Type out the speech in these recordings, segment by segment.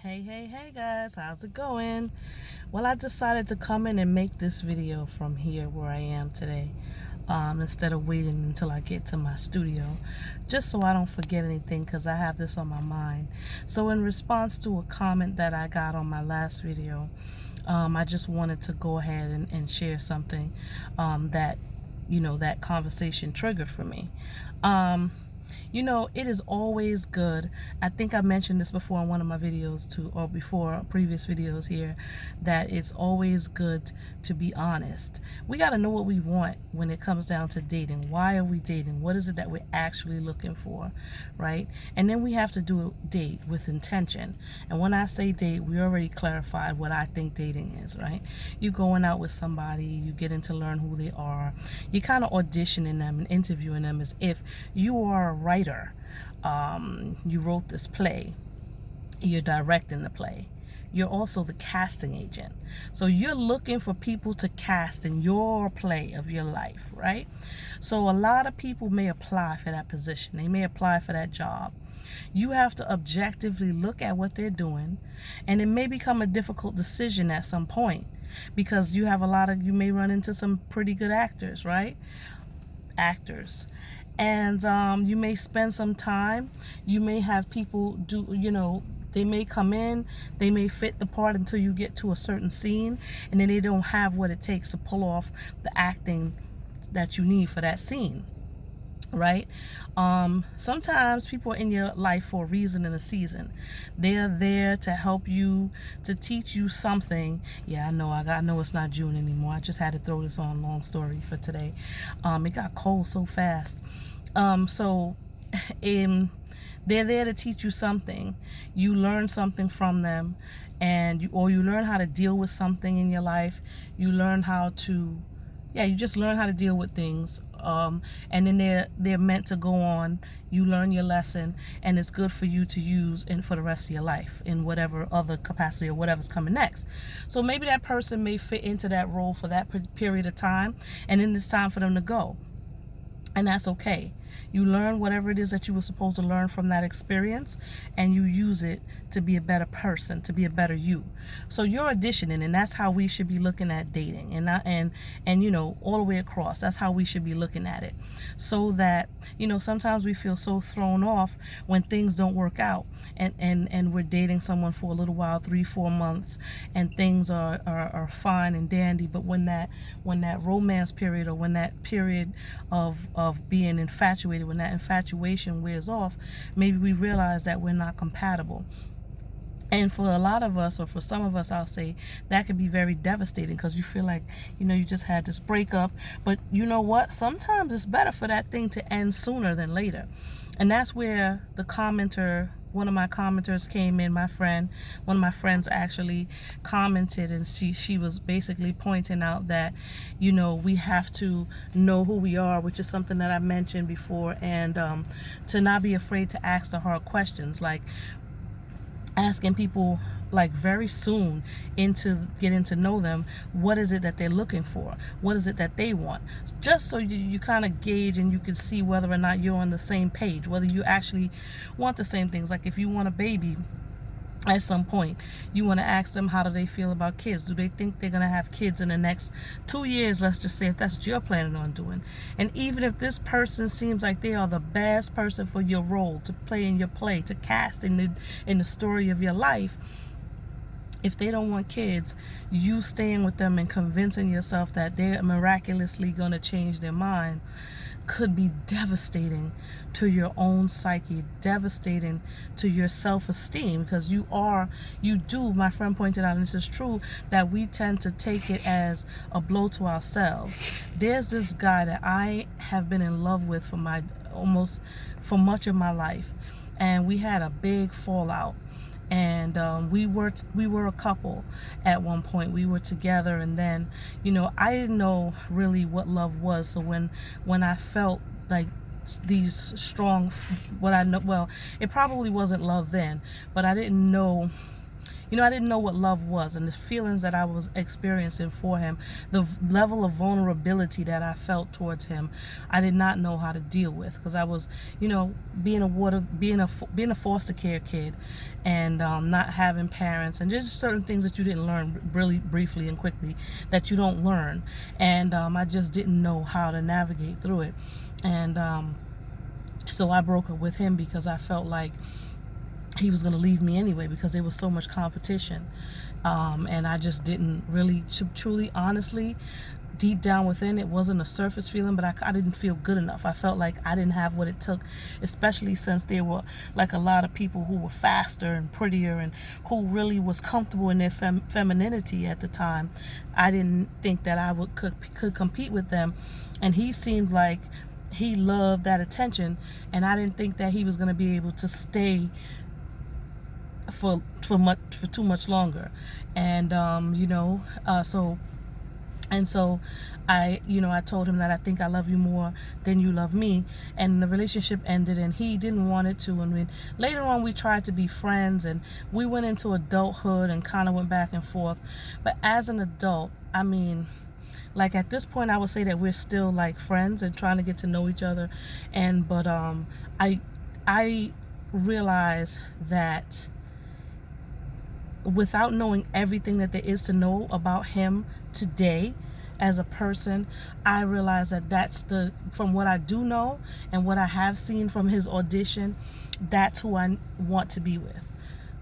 Hey guys, how's it going? Well, I decided to come in and make this video from here where I am today, instead of waiting until I get to my studio, just so I don't forget anything, because I have this on my mind. So in response to a comment that I got on my last video, I just wanted to go ahead and share something that that conversation triggered for me. It is always good. I think I mentioned this before in one of my videos too, or before previous videos here, that it's always good to be honest. We got to know what we want when it comes down to dating. Why are we dating? What is it that we're actually looking for, right? And then we have to do a date with intention. And when I say date, we already clarified what I think dating is, right? You going out with somebody, you getting to learn who they are. You kind of auditioning them and interviewing them as if you are a writer. You wrote this play, you're directing the play, you're also the casting agent, so you're looking for people to cast in your play of your life, right? So a lot of people may apply for that position, they may apply for that job. You have to objectively look at what they're doing, and it may become a difficult decision at some point, because you may run into some pretty good actors, right? And you may spend some time. You may have people they may come in, they may fit the part until you get to a certain scene, and then they don't have what it takes to pull off the acting that you need for that scene, right? Sometimes people are in your life for a reason and a season. They're there to help you, to teach you something. Yeah, I know it's not June anymore. I just had to throw this on, long story for today. It got cold so fast. They're there to teach you something. You learn something from them, and you learn how to deal with something in your life. You learn how to, you just learn how to deal with things. And then they're meant to go on. You learn your lesson, and it's good for you to use for the rest of your life in whatever other capacity or whatever's coming next. So maybe that person may fit into that role for that period of time, and then it's time for them to go. And that's okay. You learn whatever it is that you were supposed to learn from that experience, and you use it to be a better person, to be a better you. So you're auditioning, and that's how we should be looking at dating, and all the way across. That's how we should be looking at it. So that sometimes we feel so thrown off when things don't work out, and we're dating someone for a little while, 3-4 months, and things are fine and dandy. But when that romance period, or when that period of being infatuated, when that infatuation wears off, maybe we realize that we're not compatible. And for a lot of us, or for some of us, I'll say, that can be very devastating, because you feel like, you just had this breakup. But you know what? Sometimes it's better for that thing to end sooner than later. And that's where one of my commenters came in. One of my friends actually commented, and she was basically pointing out that, we have to know who we are, which is something that I mentioned before, and to not be afraid to ask the hard questions, like asking people, like, very soon into getting to know them, what is it that they're looking for, what is it that they want, just so you kind of gauge, and you can see whether or not you're on the same page, whether you actually want the same things. Like, if you want a baby at some point, you want to ask them, how do they feel about kids? Do they think they're going to have kids in the next 2 years, let's just say, if that's what you're planning on doing? And even if this person seems like they are the best person for your role, to play in your play, to cast in the story of your life, if they don't want kids, you staying with them and convincing yourself that they're miraculously going to change their mind could be devastating to your own psyche, devastating to your self-esteem, because my friend pointed out, and this is true, that we tend to take it as a blow to ourselves. There's this guy that I have been in love with for much of my life, and we had a big fallout. And we were a couple at one point. We were together, and then I didn't know really what love was. So when I felt like these strong, it probably wasn't love then, but I didn't know I didn't know what love was, and the feelings that I was experiencing for him, the level of vulnerability that I felt towards him, I did not know how to deal with, because I was, being a foster care kid, and not having parents, and just certain things that you didn't learn really briefly and quickly that you don't learn, and I just didn't know how to navigate through it, and so I broke up with him because I felt like he was going to leave me anyway, because there was so much competition, and I just didn't really, truly, honestly, deep down within, it wasn't a surface feeling, but I didn't feel good enough. I felt like I didn't have what it took, especially since there were like a lot of people who were faster and prettier and who really was comfortable in their femininity at the time. I didn't think that I could compete with them, and he seemed like he loved that attention, and I didn't think that he was going to be able to stay for too much longer, and so I told him that I think I love you more than you love me, and the relationship ended, and he didn't want it to. And later on we tried to be friends, and we went into adulthood and kind of went back and forth. But as an adult, like at this point, I would say that we're still like friends and trying to get to know each other. But I realize that without knowing everything that there is to know about him today as a person, I realize that from what I do know and what I have seen from his audition, that's who I want to be with.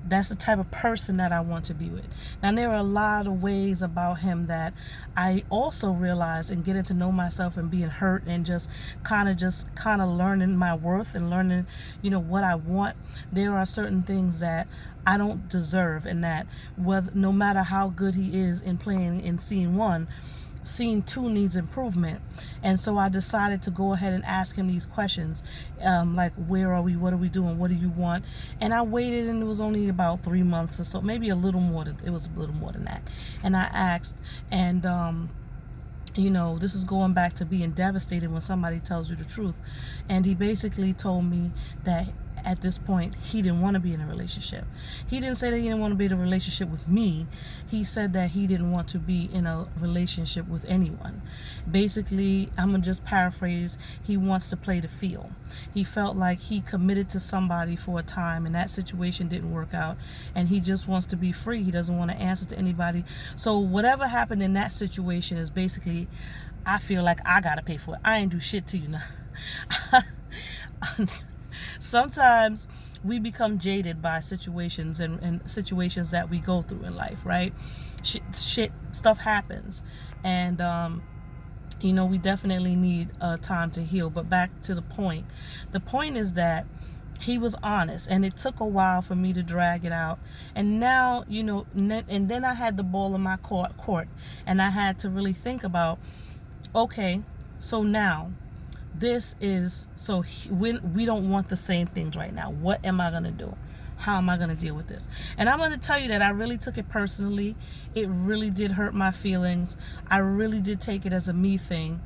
That's the type of person that I want to be with. Now, there are a lot of ways about him that I also realize in getting to know myself and being hurt and just kind of learning my worth and learning, what I want. There are certain things that I don't deserve, and that no matter how good he is in playing in scene 1, scene 2 needs improvement. And so I decided to go ahead and ask him these questions, like, where are we, what are we doing, what do you want? And I waited, and it was only about 3 months or so, maybe it was a little more than that, and I asked, and this is going back to being devastated when somebody tells you the truth. And he basically told me that at this point he didn't want to be in a relationship. He didn't say that he didn't want to be in a relationship with me. He said that he didn't want to be in a relationship with anyone. Basically, I'm gonna just paraphrase, he wants to play the field. He felt like he committed to somebody for a time, and that situation didn't work out, and he just wants to be free. He doesn't want to answer to anybody. So whatever happened in that situation is basically, I feel like I gotta pay for it. I ain't do shit to you now. Sometimes we become jaded by situations and situations that we go through in life, right? Stuff happens, and we definitely need time to heal. But back to the point. The point is that he was honest, and it took a while for me to drag it out. And now, and then I had the ball in my court, and I had to really think about, okay, so now we don't want the same things right now. What am I going to do? How am I going to deal with this? And I'm going to tell you that I really took it personally. It really did hurt my feelings. I really did take it as a me thing.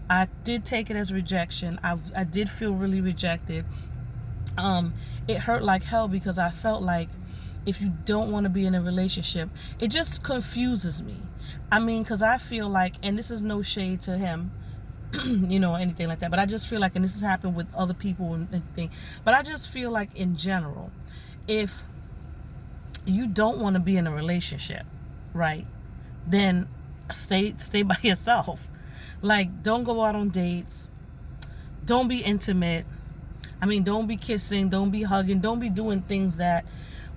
I did take it as rejection. I did feel really rejected. It hurt like hell, because I felt like if you don't want to be in a relationship, it just confuses me. Because I feel like, and this is no shade to him, anything like that, but I just feel like, and this has happened with other people and things, but I just feel like in general, if you don't want to be in a relationship, right, then stay by yourself. Like, don't go out on dates, don't be intimate, don't be kissing, don't be hugging, don't be doing things that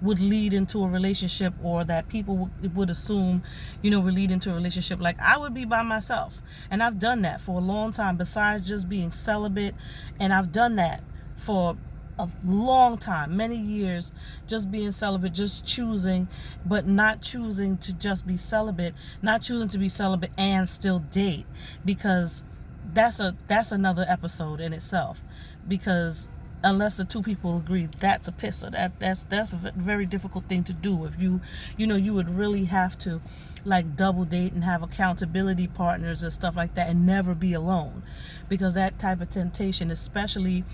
would lead into a relationship, or that people would assume, would lead into a relationship. Like, I would be by myself, and I've done that for a long time, besides just being celibate, and I've done that for a long time, many years, just being celibate, just choosing, but not choosing to just be celibate, not choosing to be celibate and still date, because that's another episode in itself, because unless the two people agree, that's a pisser. That's a very difficult thing to do. If you would really have to like double date and have accountability partners and stuff like that, and never be alone, because that type of temptation, especially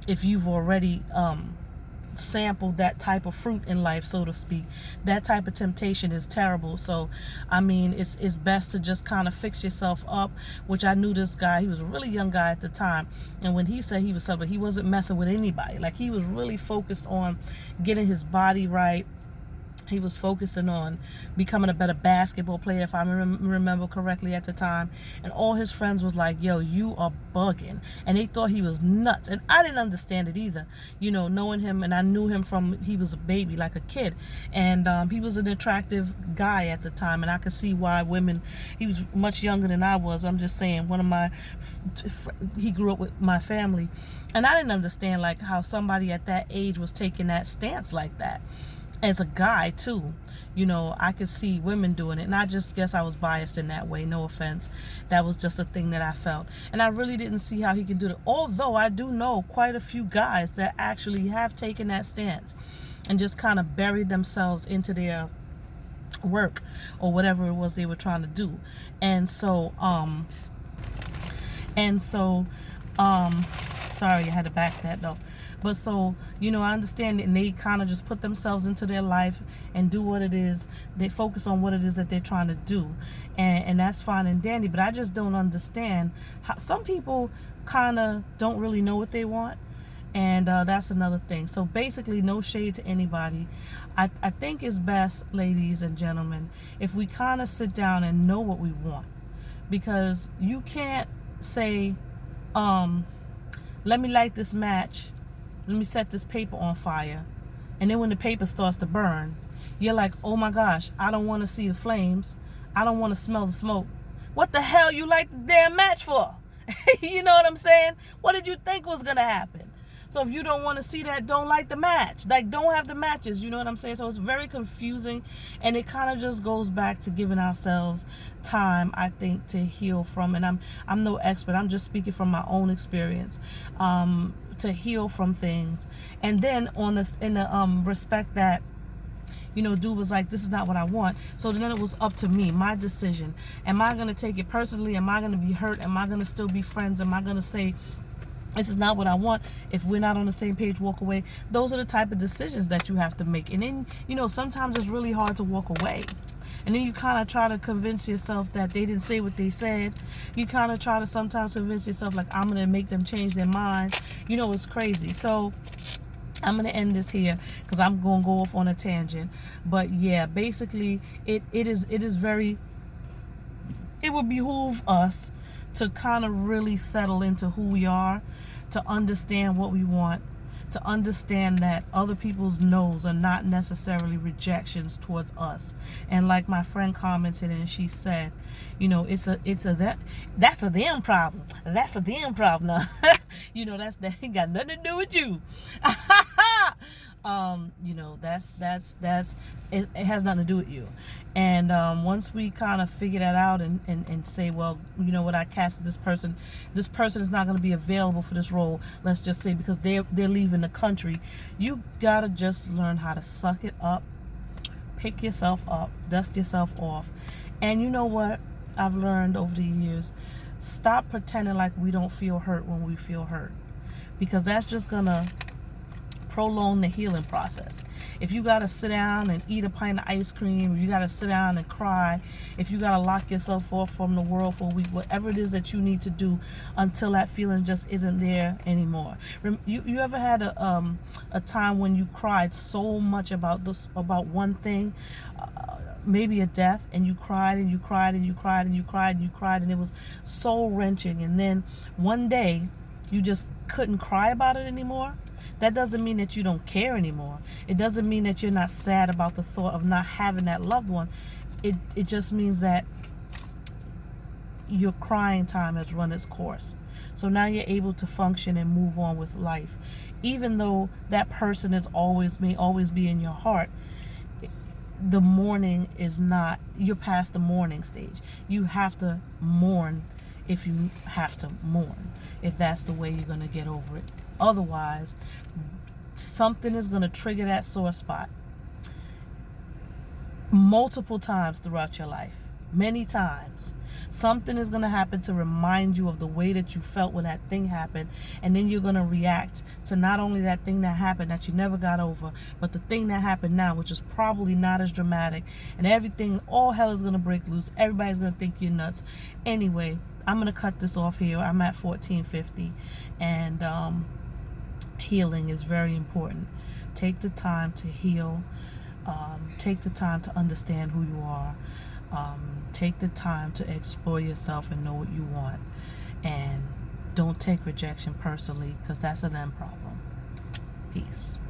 if you've already sample that type of fruit in life, so to speak. That type of temptation is terrible. So I mean, it's best to just kind of fix yourself up, which I knew this guy. He was a really young guy at the time, and when he said he was celibate, he wasn't messing with anybody. Like, he was really focused on getting his body right. He was focusing on becoming a better basketball player, if I remember correctly at the time. And all his friends was like, yo, you are bugging. And they thought he was nuts. And I didn't understand it either. You know, knowing him, and I knew him from, he was a baby, like a kid. And he was an attractive guy at the time. And I could see why women, he was much younger than I was. I'm just saying, he grew up with my family. And I didn't understand, like, how somebody at that age was taking that stance like that. As a guy too, you know, I could see women doing it, and I just guess I was biased in that way. No offense, that was just a thing that I felt, and I really didn't see how he could do it. Although I do know quite a few guys that actually have taken that stance and just kind of buried themselves into their work or whatever it was they were trying to do. And so sorry, I had to back that though. But so, you know, I understand it, and they kind of just put themselves into their life and do what it is. They focus on what it is that they're trying to do, and that's fine and dandy. But I just don't understand how some people kind of don't really know what they want, and that's another thing. So basically, no shade to anybody. I think it's best, ladies and gentlemen, if we kind of sit down and know what we want, because you can't say, let me light this match, let me set this paper on fire, and then when the paper starts to burn, you're like, oh my gosh, I don't want to see the flames, I don't want to smell the smoke. What the hell you light the damn match for? You know what I'm saying? What did you think was gonna happen? So if you don't want to see that, don't light the match. Like, don't have the matches. You know what I'm saying? So it's very confusing, and it kind of just goes back to giving ourselves time, I think, to heal from. And I'm no expert. I'm just speaking from my own experience. To heal from things. And then on this, in the respect that, you know, dude was like, this is not what I want. So then it was up to me, my decision. Am I going to take it personally? Am I going to be hurt? Am I going to still be friends? Am I going to say, this is not what I want? If we're not on the same page, walk away. Those are the type of decisions that you have to make. And then, you know, sometimes it's really hard to walk away. And then you kind of try to convince yourself that they didn't say what they said. You kind of try to sometimes convince yourself, like, I'm going to make them change their mind. You know, it's crazy. So I'm going to end this here because I'm going to go off on a tangent. But yeah, basically, it would behoove us to kind of really settle into who we are, to understand what we want, to understand that other people's no's are not necessarily rejections towards us. And like my friend commented, and she said, you know, that's a them problem. That's a them problem. No. You know, that ain't got nothing to do with you. You know, it has nothing to do with you. And once we kind of figure that out and say, well, you know what, I casted this person is not going to be available for this role, let's just say, because they're leaving the country. You gotta just learn how to suck it up, pick yourself up, dust yourself off. And you know what I've learned over the years? Stop pretending like we don't feel hurt when we feel hurt, because that's just gonna prolong the healing process. If you gotta sit down and eat a pint of ice cream, if you gotta sit down and cry, if you gotta lock yourself off from the world for a week, whatever it is that you need to do until that feeling just isn't there anymore. You ever had a time when you cried so much about one thing, maybe a death, and you cried and you cried and you cried and you cried and you cried, and it was soul wrenching, and then one day you just couldn't cry about it anymore? That doesn't mean that you don't care anymore. It doesn't mean that you're not sad about the thought of not having that loved one. It just means that your crying time has run its course. So now you're able to function and move on with life. Even though that person may always be in your heart, the mourning is not, you're past the mourning stage. You have to mourn if you have to mourn, if that's the way you're going to get over it. Otherwise, something is going to trigger that sore spot multiple times throughout your life. many times. Something is going to happen to remind you of the way that you felt when that thing happened, and then you're going to react to not only that thing that happened that you never got over, but the thing that happened now, which is probably not as dramatic, and everything, all hell is going to break loose. Everybody's going to think you're nuts. Anyway, I'm going to cut this off here. I'm at 1450, and healing is very important. Take the time to heal. Take the time to understand who you are. Take the time to explore yourself and know what you want. And don't take rejection personally, because that's a them problem. Peace.